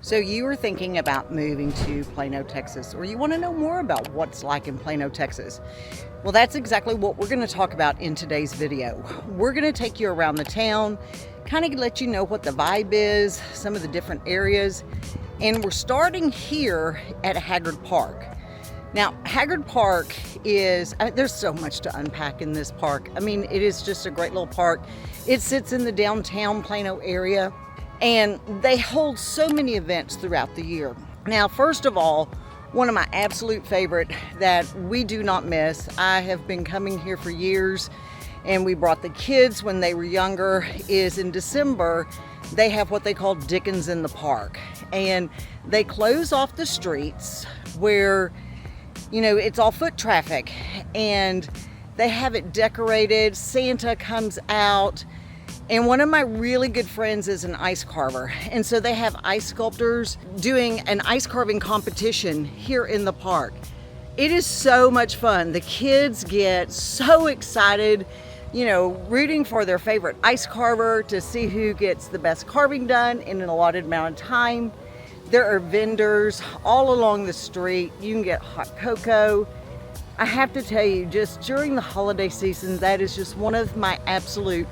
So you are thinking about moving to Plano, Texas, or you want to know more about what's like in Plano, Texas. Well, that's exactly what we're going to talk about in today's video. We're going to take you around the town, kind of let you know what the vibe is, some of the different areas, and we're starting here at Haggard Park. Now, Haggard Park is, there's so much to unpack in this park. I mean, it is just a great little park. It sits in the downtown Plano area, and they hold so many events throughout the year. Now, first of all, one of my absolute favorite that we do not miss, I have been coming here for years, and we brought the kids when they were younger, is in December, they have what they call Dickens in the Park. And they close off the streets where, you know, it's all foot traffic, and they have it decorated. Santa comes out, and one of my really good friends is an ice carver, and so they have ice sculptors doing an ice carving competition here in the park. It is so much fun. The kids get so excited, you know, rooting for their favorite ice carver to see who gets the best carving done in an allotted amount of time. There are vendors all along the street. You can get hot cocoa. I have to tell you, just during the holiday season, that is just one of my absolute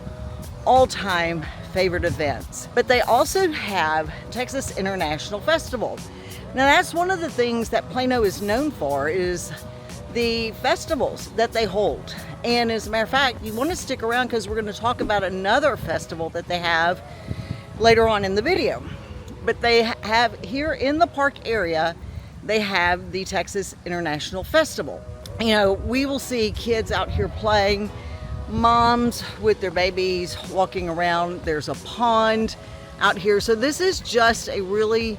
all-time favorite events. But they also have Texas International Festival. Now, that's one of the things that Plano is known for, is the festivals that they hold. And as a matter of fact, you want to stick around because we're going to talk about another festival that they have later on in the video. But they have here in the park area, they have the Texas International Festival. You know, we will see kids out here playing, moms with their babies walking around. There's a pond out here. So this is just a really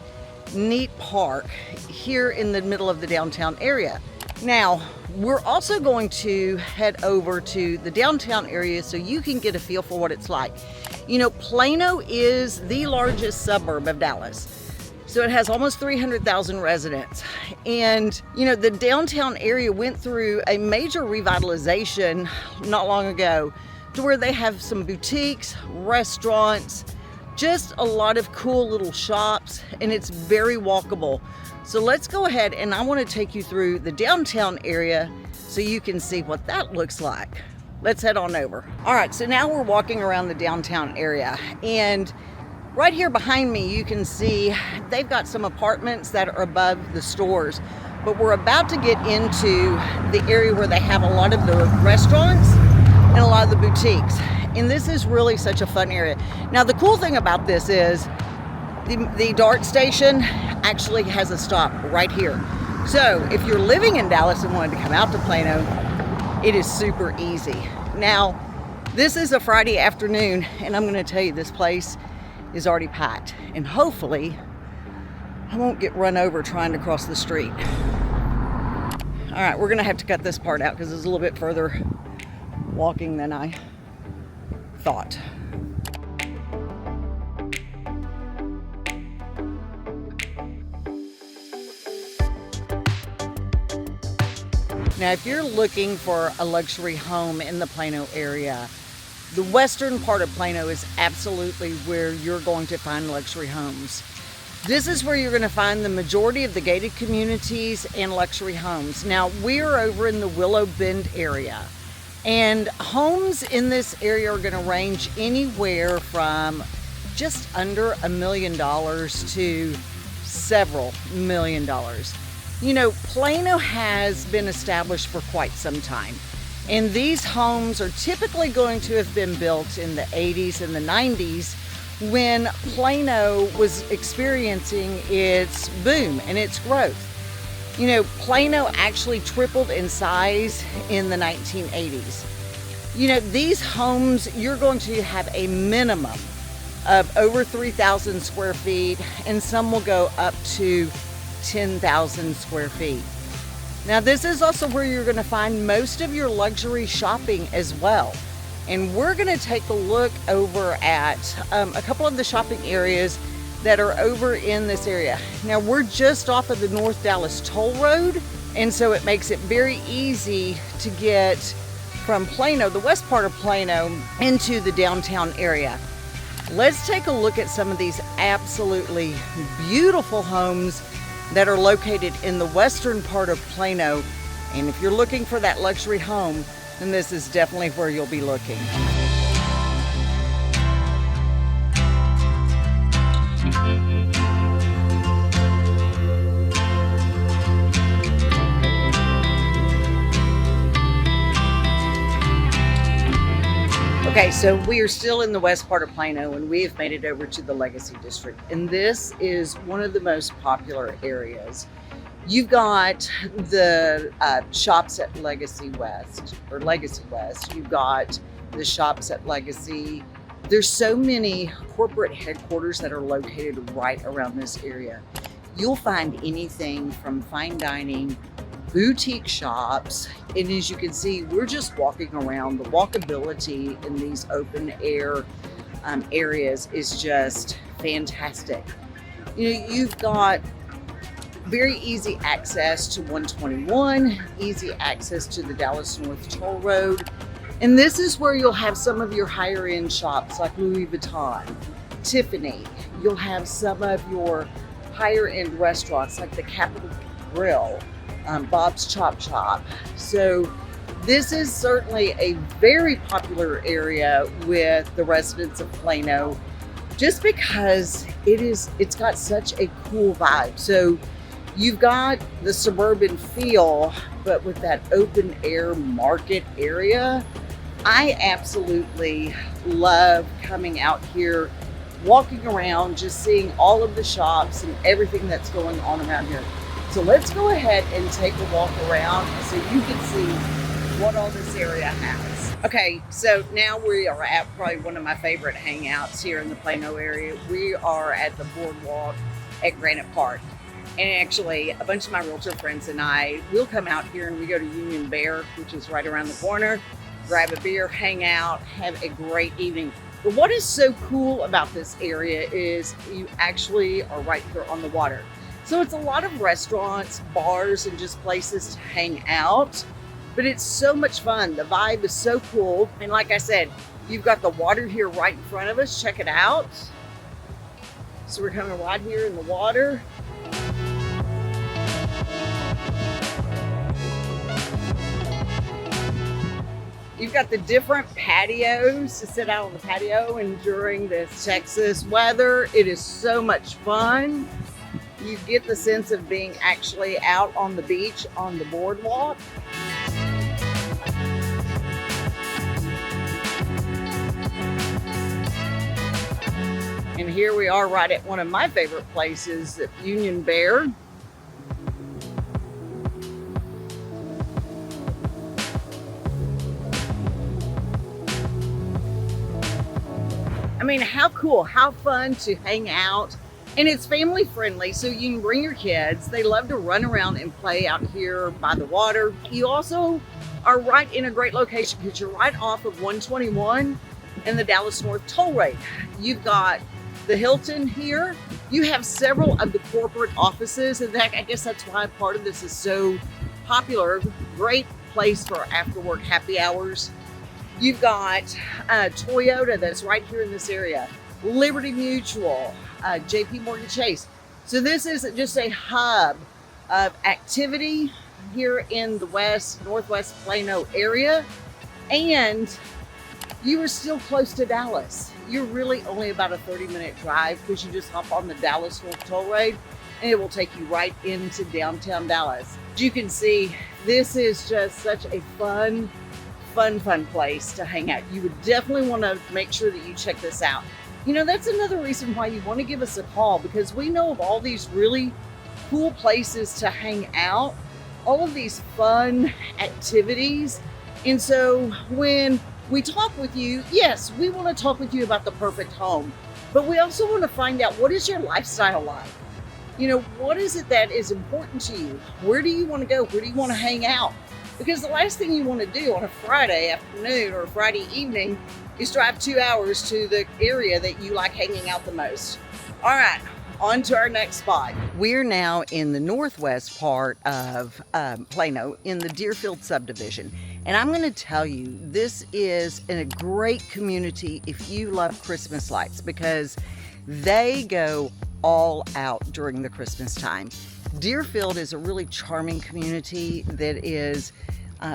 neat park here in the middle of the downtown area. Now, we're also going to head over to the downtown area so you can get a feel for what it's like. You know, Plano is the largest suburb of Dallas. So it has almost 300,000 residents. And, you know, the downtown area went through a major revitalization not long ago to where they have some boutiques, restaurants, just a lot of cool little shops, and it's very walkable. So let's go ahead, and I want to take you through the downtown area so you can see what that looks like. Let's head on over. All right, so now we're walking around the downtown area, and right here behind me, you can see they've got some apartments that are above the stores, but we're about to get into the area where they have a lot of the restaurants and a lot of the boutiques. And this is really such a fun area. Now, the cool thing about this is the DART station actually has a stop right here. So if you're living in Dallas and wanted to come out to Plano, it is super easy. Now, this is a Friday afternoon, and I'm going to tell you, this place is already packed, and hopefully I won't get run over trying to cross the street. All right, we're gonna have to cut this part out because it's a little bit further walking than I thought. Now, if you're looking for a luxury home in the Plano area, the western part of Plano is absolutely where you're going to find luxury homes. This is where you're going to find the majority of the gated communities and luxury homes. Now, we're over in the Willow Bend area, and homes in this area are going to range anywhere from just under $1 million to several $1 million. You know, Plano has been established for quite some time. And these homes are typically going to have been built in the 80s and the 90s when Plano was experiencing its boom and its growth. You know, Plano actually tripled in size in the 1980s. You know, these homes, you're going to have a minimum of over 3,000 square feet, and some will go up to 10,000 square feet. Now, this is also where you're going to find most of your luxury shopping as well. And we're going to take a look over at a couple of the shopping areas that are over in this area. Now, we're just off of the North Dallas Toll Road, and so it makes it very easy to get from Plano, the west part of Plano, into the downtown area. Let's take a look at some of these absolutely beautiful homes that are located in the western part of Plano. And if you're looking for that luxury home, then this is definitely where you'll be looking. Okay, so we are still in the west part of Plano and we have made it over to the Legacy District. And this is one of the most popular areas. You've got the shops at Legacy West, or Legacy West. You've got the shops at Legacy. There's so many corporate headquarters that are located right around this area. You'll find anything from fine dining, boutique shops, and as you can see, we're just walking around. The walkability in these open air areas is just fantastic. You know, you've got very easy access to 121, easy access to the Dallas North Toll Road, and this is where you'll have some of your higher end shops like Louis Vuitton, Tiffany. You'll have some of your higher end restaurants like the Capitol Grill, Bob's Chop Shop. So this is certainly a very popular area with the residents of Plano, just because it's got such a cool vibe. So you've got the suburban feel, but with that open air market area. I absolutely love coming out here, walking around, just seeing all of the shops and everything that's going on around here. So let's go ahead and take a walk around so you can see what all this area has. Okay, so now we are at probably one of my favorite hangouts here in the Plano area. We are at the boardwalk at Granite Park. And actually, a bunch of my realtor friends and I will come out here and we go to Union Bear, which is right around the corner, grab a beer, hang out, have a great evening. But what is so cool about this area is you actually are right here on the water. So it's a lot of restaurants, bars, and just places to hang out, but it's so much fun. The vibe is so cool. And like I said, you've got the water here right in front of us. Check it out. So we're coming right here in the water. You've got the different patios to sit out on the patio, and during this Texas weather, it is so much fun. You get the sense of being actually out on the beach on the boardwalk. And here we are right at one of my favorite places at Union Bear. I mean, how cool, how fun to hang out. And it's family friendly, so you can bring your kids. They love to run around and play out here by the water. You also are right in a great location because you're right off of 121 and the Dallas North Toll Road. You've got the Hilton here. You have several of the corporate offices. In fact, I guess that's why part of this is so popular. Great place for after work happy hours. You've got Toyota that's right here in this area, Liberty Mutual, JP Morgan Chase. So this is just a hub of activity here in the northwest Plano area. And you are still close to Dallas. You're really only about a 30-minute drive because you just hop on the Dallas North Toll Road and it will take you right into downtown Dallas. As you can see, this is just such a fun place to hang out. You would definitely want to make sure that you check this out. You know, that's another reason why you want to give us a call, because we know of all these really cool places to hang out, all of these fun activities. And so when we talk with you, yes, we want to talk with you about the perfect home, but we also want to find out, what is your lifestyle like? You know, what is it that is important to you? Where do you want to go? Where do you want to hang out? Because the last thing you want to do on a Friday afternoon or a Friday evening is drive 2 hours to the area that you like hanging out the most. All right, On to our next spot. We're now in the northwest part of Plano in the Deerfield subdivision. And I'm going to tell you, this is a great community if you love Christmas lights, because they go all out during the Christmas time. Deerfield is a really charming community that is,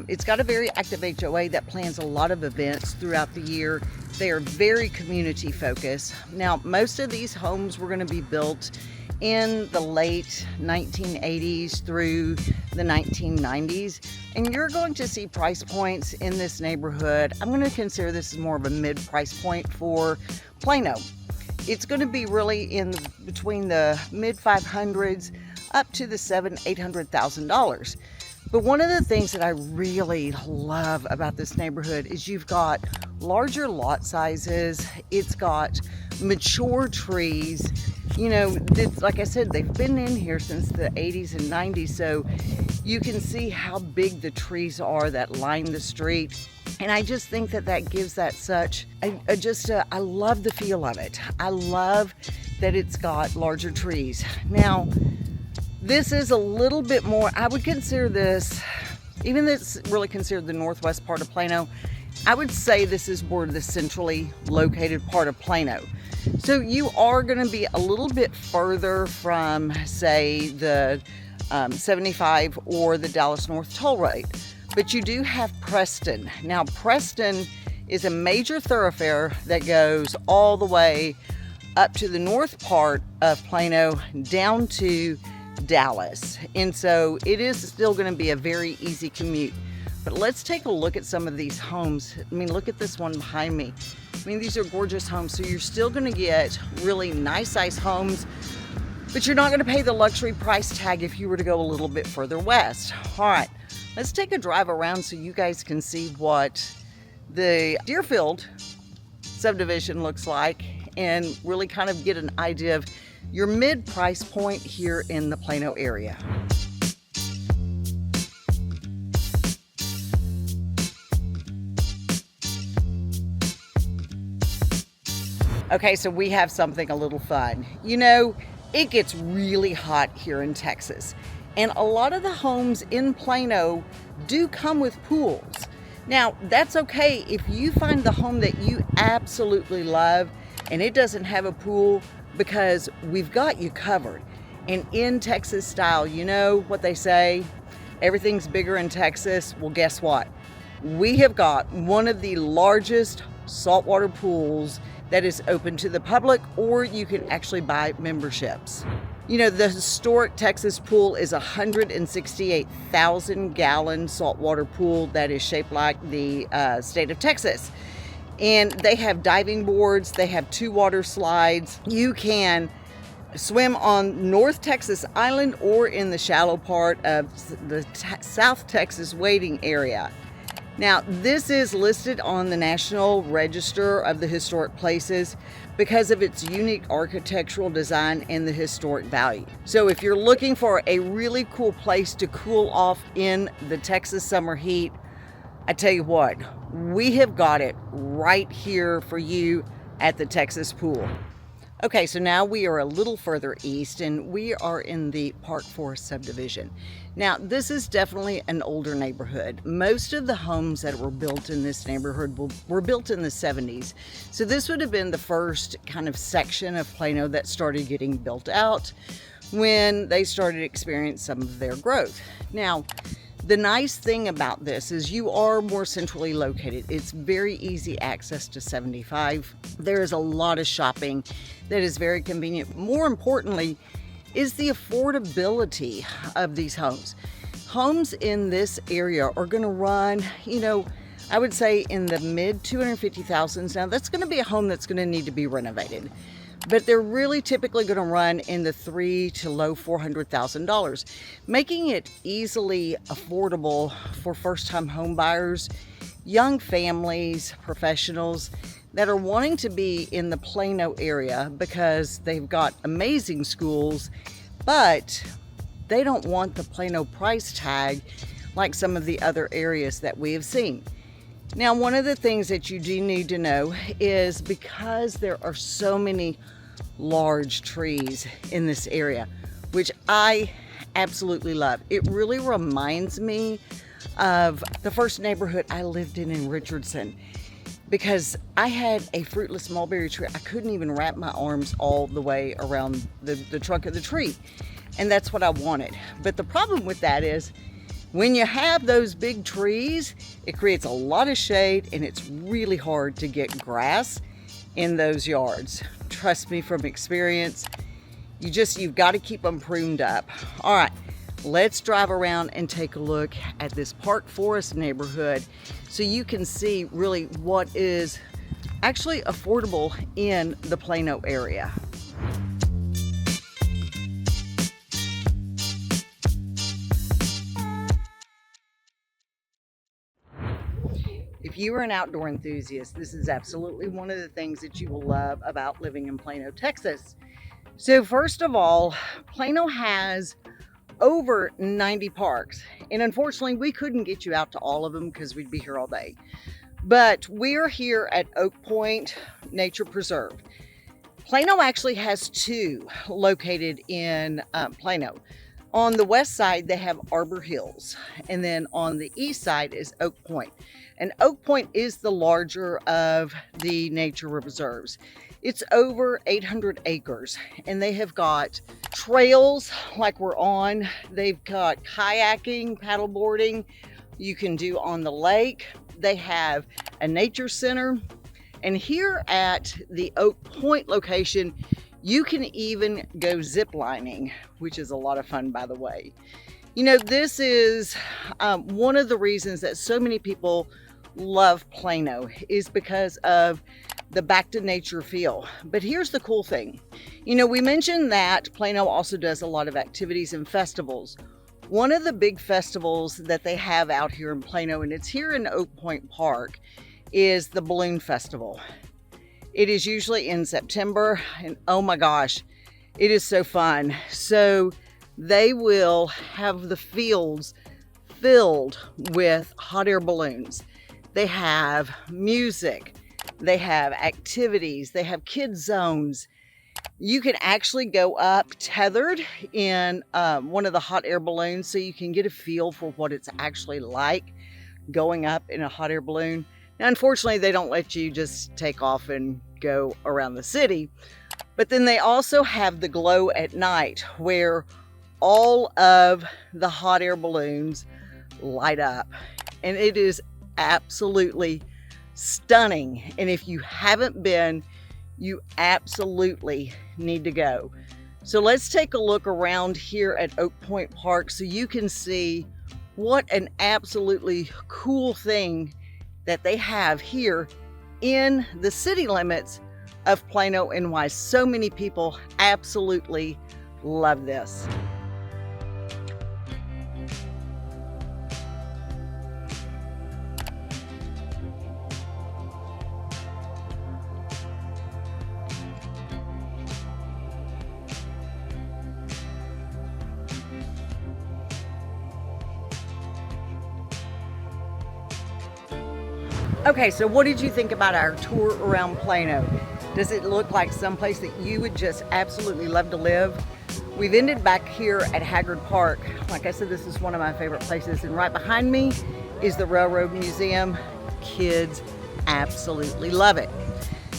it's got a very active HOA that plans a lot of events throughout the year. They are very community focused. Now, most of these homes were going to be built in the late 1980s through the 1990s, and you're going to see price points in this neighborhood. I'm going to consider this as more of a mid price point for Plano. It's going to be really in between the mid 500s up to the $800,000. But one of the things that I really love about this neighborhood is you've got larger lot sizes. It's got mature trees. You know, like I said, they've been in here since the 80s and 90s, so you can see how big the trees are that line the street. And I just think that that gives that such, I love the feel of it. I love that it's got larger trees. Now, this is a little bit more, I would consider this, even though it's really considered the northwest part of Plano, I would say this is more the centrally located part of Plano. So you are going to be a little bit further from, say, the 75 or the Dallas North toll road. But you do have Preston. Now, Preston is a major thoroughfare that goes all the way up to the north part of Plano down to Dallas. And so it is still going to be a very easy commute. But let's take a look at some of these homes. I mean, look at this one behind me. I mean, these are gorgeous homes. So you're still going to get really nice size homes, but you're not going to pay the luxury price tag if you were to go a little bit further west. All right, let's take a drive around so you guys can see what the Deerfield subdivision looks like and really kind of get an idea of your mid price point here in the Plano area. Okay, so we have something a little fun. You know, it gets really hot here in Texas, and a lot of the homes in Plano do come with pools. Now, that's okay if you find the home that you absolutely love and it doesn't have a pool, because we've got you covered. And in Texas style, you know what they say, everything's bigger in Texas. Well, guess what? We have got one of the largest saltwater pools that is open to the public, or you can actually buy memberships. You know, the historic Texas pool is a 168,000 gallon saltwater pool that is shaped like the state of Texas. And they have diving boards, they have 2 water slides. You can swim on North Texas Island or in the shallow part of the South Texas waiting area. Now, this is listed on the National Register of the Historic Places because of its unique architectural design and the historic value. So if you're looking for a really cool place to cool off in the Texas summer heat, I tell you what, we have got it right here for you at the Texas pool. Okay, so now we are a little further east and we are in the Park Forest subdivision. Now, this is definitely an older neighborhood. Most of the homes that were built in this neighborhood were built in the 70s. So this would have been the first kind of section of Plano that started getting built out when they started experiencing some of their growth. Now, the nice thing about this is you are more centrally located. It's very easy access to 75. There is a lot of shopping that is very convenient. More importantly is the affordability of these homes. Homes in this area are going to run, you know, I would say in the mid 250,000s. Now that's going to be a home that's going to need to be renovated, but they're really typically going to run in the $300,000 to low $400,000, making it easily affordable for first-time home buyers, young families, professionals that are wanting to be in the Plano area because they've got amazing schools, but they don't want the Plano price tag like some of the other areas that we have seen. Now, one of the things that you do need to know is because there are so many large trees in this area, which I absolutely love. It really reminds me of the first neighborhood I lived in Richardson, because I had a fruitless mulberry tree. I couldn't even wrap my arms all the way around the trunk of the tree. And that's what I wanted. But the problem with that is when you have those big trees, it creates a lot of shade and it's really hard to get grass in those yards. Trust me from experience, you've got to keep them pruned up. All right, let's drive around and take a look at this Park Forest neighborhood so you can see really what is actually affordable in the Plano area. If you are an outdoor enthusiast, this is absolutely one of the things that you will love about living in Plano, Texas. So first of all, Plano has over 90 parks, and unfortunately we couldn't get you out to all of them because we'd be here all day. But we're here at Oak Point Nature Preserve. Plano actually has two located in Plano. On the west side, they have Arbor Hills, and then on the east side is Oak Point. And Oak Point is the larger of the nature reserves. It's over 800 acres, and they have got trails like we're on. They've got kayaking, paddleboarding you can do on the lake. They have a nature center. And here at the Oak Point location, you can even go zip lining, which is a lot of fun, by the way. You know, this is one of the reasons that so many people love Plano is because of the back to nature feel. But here's the cool thing. You know, we mentioned that Plano also does a lot of activities and festivals. One of the big festivals that they have out here in Plano, and it's here in Oak Point Park, is the Balloon Festival. It is usually in September, and oh my gosh, it is so fun. So they will have the fields filled with hot air balloons. They have music, they have activities, they have kids zones. You can actually go up tethered in one of the hot air balloons so you can get a feel for what it's actually like going up in a hot air balloon. Now, unfortunately, they don't let you just take off and go around the city. But then they also have the glow at night where all of the hot air balloons light up. And it is absolutely stunning. And if you haven't been, you absolutely need to go. So let's take a look around here at Oak Point Park so you can see what an absolutely cool thing that they have here in the city limits of Plano and why so many people absolutely love this. Okay, so what did you think about our tour around Plano? Does it look like someplace that you would just absolutely love to live? We've ended back here at Haggard Park. Like I said, this is one of my favorite places, and right behind me is the Railroad Museum. Kids absolutely love it.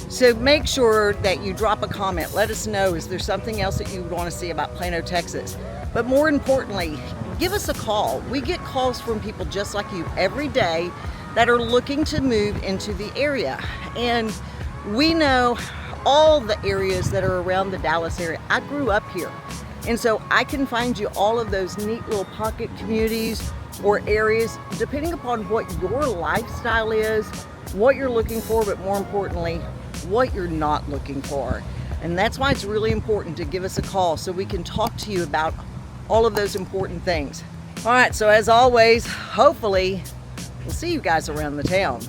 So make sure that you drop a comment. Let us know, is there something else that you would want to see about Plano, Texas? But more importantly, give us a call. We get calls from people just like you every day that are looking to move into the area. And we know all the areas that are around the Dallas area. I grew up here. And so I can find you all of those neat little pocket communities or areas, depending upon what your lifestyle is, what you're looking for, but more importantly, what you're not looking for. And that's why it's really important to give us a call so we can talk to you about all of those important things. All right, so as always, hopefully, we'll see you guys around the town.